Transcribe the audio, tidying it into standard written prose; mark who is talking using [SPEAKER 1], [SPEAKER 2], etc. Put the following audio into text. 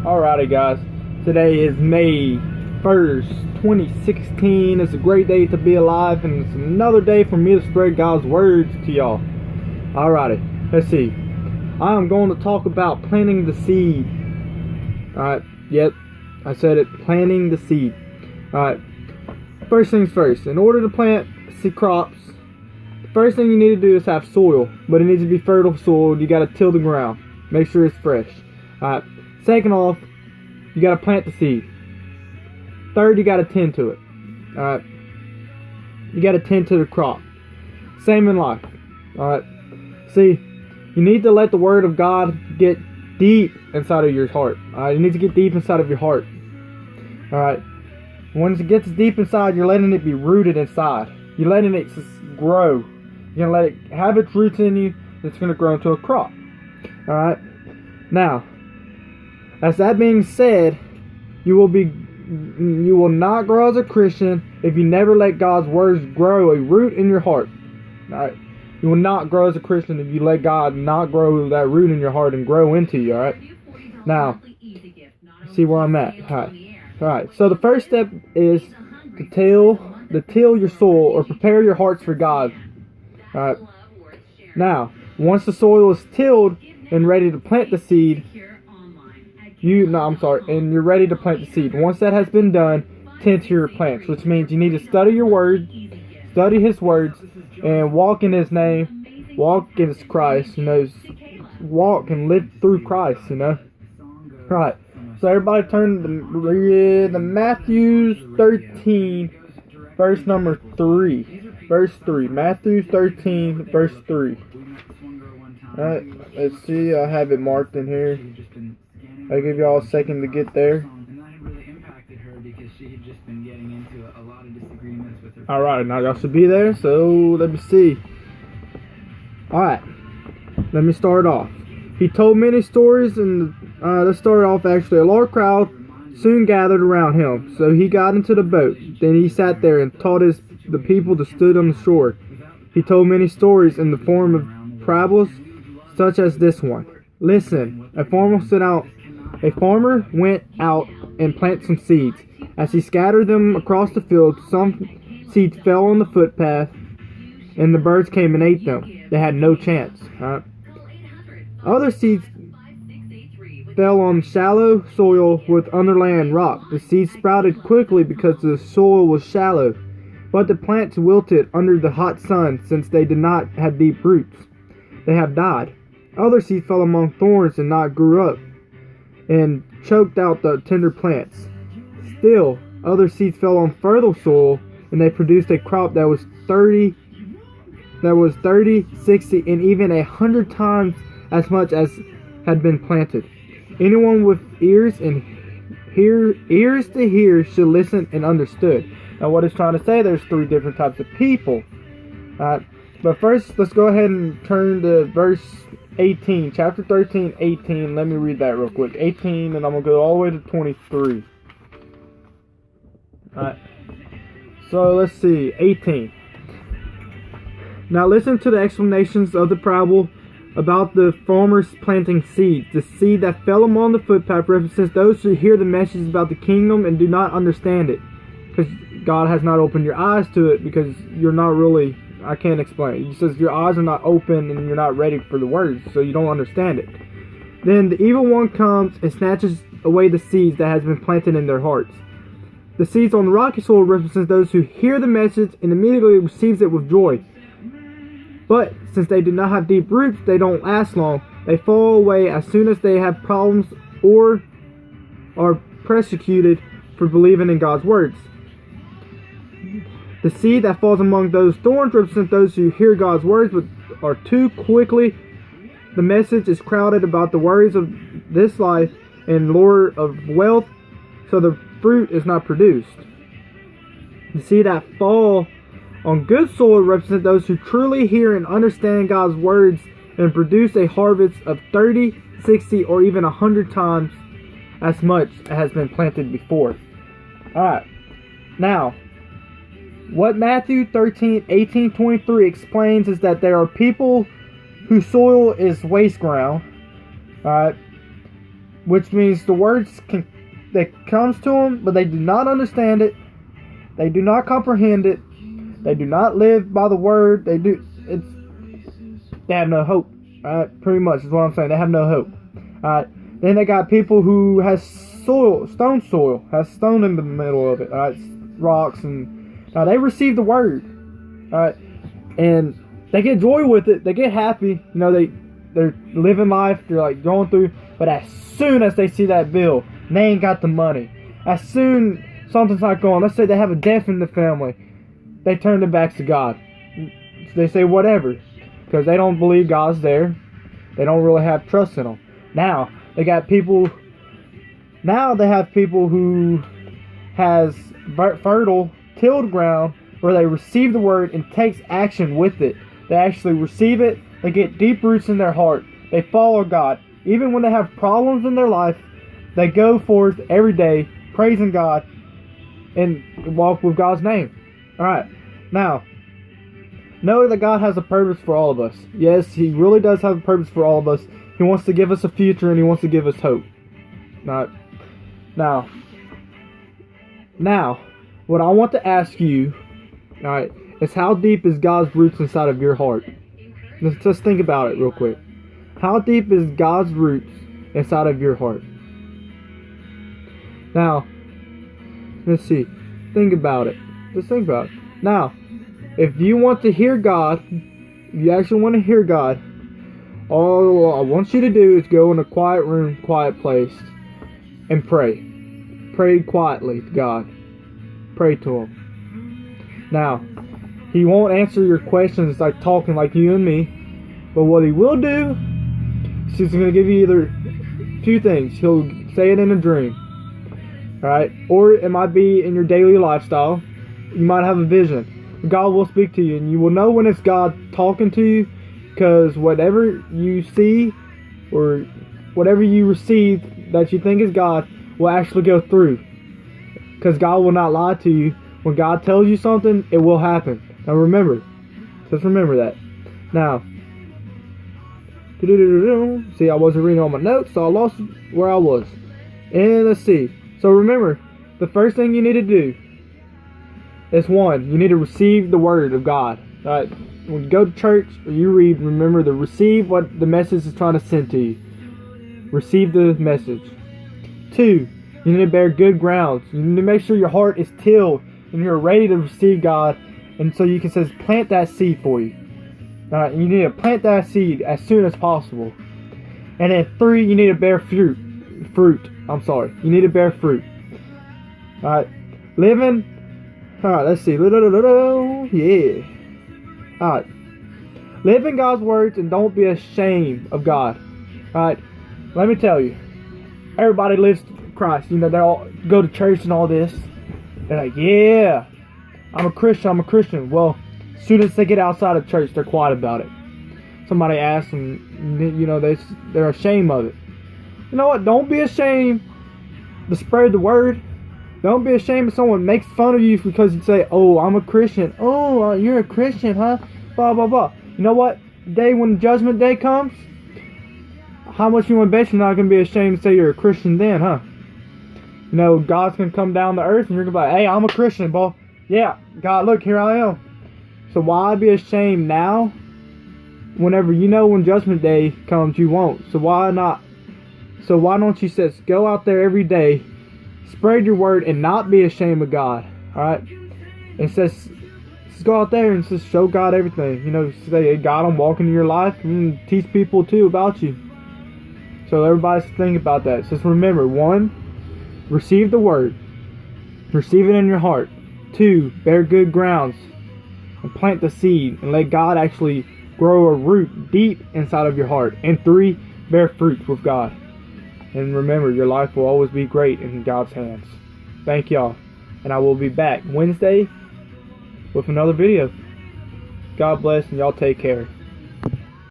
[SPEAKER 1] Alrighty guys, today is May 1st, 2016. It's a great day to be alive, and it's another day for me to spread God's words to y'all. Alrighty, let's see. I'm going to talk about planting the seed. Alright, yep, I said it, planting the seed. Alright, first things first, in order to plant seed crops, the first thing you need to do is have soil, but it needs to be fertile soil. You got to till the ground, make sure it's fresh. Alright, second off, you got to plant the seed. Third, you got to tend to it. Alright, you got to tend to the crop. Same in life. Alright, see, you need to let the word of God get deep inside of your heart. Alright, it needs to get deep inside of your heart. Alright, once it gets deep inside, you're letting it be rooted inside. You're letting it just grow. You're going to let it have its roots in you. It's going to grow into a crop. Alright, now, as that being said, you will not grow as a Christian if you never let God's words grow a root in your heart. Alright, you will not grow as a Christian if you let God not grow that root in your heart and grow into you. Alright, now, see where I'm at. Alright, so the first step is to till your soil, or prepare your hearts for God. Alright, now, once the soil is tilled and ready to plant the seed, and you're ready to plant the seed. Once that has been done, tend to your plants, which means you need to study your word, study His words, and walk in His name, walk in Christ, walk and live through Christ, Right. So everybody turn to Matthew 13, verse number 3. Verse 3. Matthew 13, verse 3. Alright, let's see, I have it marked in here. I'll give y'all a second to get there. Alright, now y'all should be there, so let me see. Alright, let me start off. He told many stories, and let's start off actually. A large crowd soon gathered around him, so he got into the boat. Then he sat there and taught the people that stood on the shore. He told many stories in the form of parables, such as this one. Listen, a farmer went out and planted some seeds. As he scattered them across the field, some seeds fell on the footpath, and the birds came and ate them. They had no chance. Other seeds fell on shallow soil with underlying rock. The seeds sprouted quickly because the soil was shallow, but the plants wilted under the hot sun since they did not have deep roots. They have died. Other seeds fell among thorns and not grew up and choked out the tender plants. Still, other seeds fell on fertile soil, and they produced a crop that was 30, 60, and even 100 times as much as had been planted. Anyone with ears to hear should listen and understood. Now, what it's trying to say, there's three different types of people. But first, let's go ahead and turn to verse 18, chapter 13, 18. Let me read that real quick. 18, and I'm going to go all the way to 23. Alright. So, let's see. 18. Now, listen to the explanations of the parable about the farmers planting seeds. The seed that fell among the footpath represents those who hear the message about the kingdom and do not understand it. Because God has not opened your eyes to it, because you're not really... I can't explain. He says your eyes are not open and you're not ready for the words, so you don't understand it. Then the evil one comes and snatches away the seeds that has been planted in their hearts. The seeds on the rocky soil represent those who hear the message and immediately receives it with joy. But since they do not have deep roots, they don't last long. They fall away as soon as they have problems or are persecuted for believing in God's words. The seed that falls among those thorns represent those who hear God's words but are too quickly. The message is crowded about the worries of this life and lure of wealth, so the fruit is not produced. The seed that fall on good soil represent those who truly hear and understand God's words and produce a harvest of 30, 60, or even 100 times as much as has been planted before. Alright, now, what Matthew 13, 18, 23 explains is that there are people whose soil is waste ground. which means the words that comes to them, but they do not understand it. They do not comprehend it. They do not live by the word. They have no hope. Alright, pretty much is what I'm saying. They have no hope. Alright, then they got people who has stone soil, has stone in the middle of it. Alright, rocks, and now they receive the word. Alright, and they get joy with it. They get happy. You know, they're living life. They're like going through. But as soon as they see that bill, and they ain't got the money. As soon something's not going. Let's say they have a death in the family. They turn their backs to God. They say whatever, because they don't believe God's there. They don't really have trust in Him. Now they have people who has fertile, tilled ground where they receive the word and takes action with it. They actually receive it. They get deep roots in their heart. They follow God. Even when they have problems in their life, they go forth every day praising God and walk with God's name. Alright, now, know that God has a purpose for all of us. Yes, He really does have a purpose for all of us. He wants to give us a future and He wants to give us hope. Now, what I want to ask you, alright, is how deep is God's roots inside of your heart? Let's just think about it real quick. How deep is God's roots inside of your heart? Now, let's see. Think about it. Just think about it. Now, if you want to hear God, if you actually want to hear God, all I want you to do is go in a quiet room, quiet place, and pray. Pray quietly to God. Pray to Him. Now, He won't answer your questions like talking like you and me, but what He will do is He's going to give you either two things. He'll say it in a dream, alright? Or it might be in your daily lifestyle. You might have a vision. God will speak to you, and you will know when it's God talking to you, because whatever you see or whatever you receive that you think is God will actually go through, because God will not lie to you. When God tells you something, it will happen. Now remember, just remember that. Now, see, I wasn't reading all my notes, so I lost where I was. And let's see. So remember, the first thing you need to do is, one, you need to receive the word of God. Alright, when you go to church or you read, remember to receive what the message is trying to send to you. Receive the message. Two, you need to bear good grounds. You need to make sure your heart is tilled and you're ready to receive God, and so you can say, plant that seed for you. Alright, you need to plant that seed as soon as possible. And then three, you need to bear fruit. You need to bear fruit. Alright, living. Alright, let's see. Yeah. Alright. Live in God's words and don't be ashamed of God. Alright, let me tell you. Everybody lives for Christ. You know, they all go to church and all this. They're like, yeah, I'm a Christian. Well, as soon as they get outside of church, they're quiet about it. Somebody asks them, you know, they're ashamed of it. You know what? Don't be ashamed to spread the word. Don't be ashamed if someone makes fun of you because you say, oh, I'm a Christian. Oh, you're a Christian, huh? Blah, blah, blah. You know what? The day when the judgment day comes, how much you want to bet you're not going to be ashamed to say you're a Christian then, huh? You know, God's going to come down to earth and you're going to be like, hey, I'm a Christian, boy. Yeah, God, look, here I am. So why be ashamed now? Whenever you know when judgment day comes, you won't. So why not? So why don't you just go out there every day, spread your word, and not be ashamed of God? Alright? It says, just go out there and just show God everything. You know, say, hey, God, I'm walking in your life, and teach people too about you. So everybody's thinking about that. Just remember, one, receive the word. Receive it in your heart. Two, bear good grounds and plant the seed and let God actually grow a root deep inside of your heart. And three, bear fruit with God. And remember, your life will always be great in God's hands. Thank y'all. And I will be back Wednesday with another video. God bless, and y'all take care.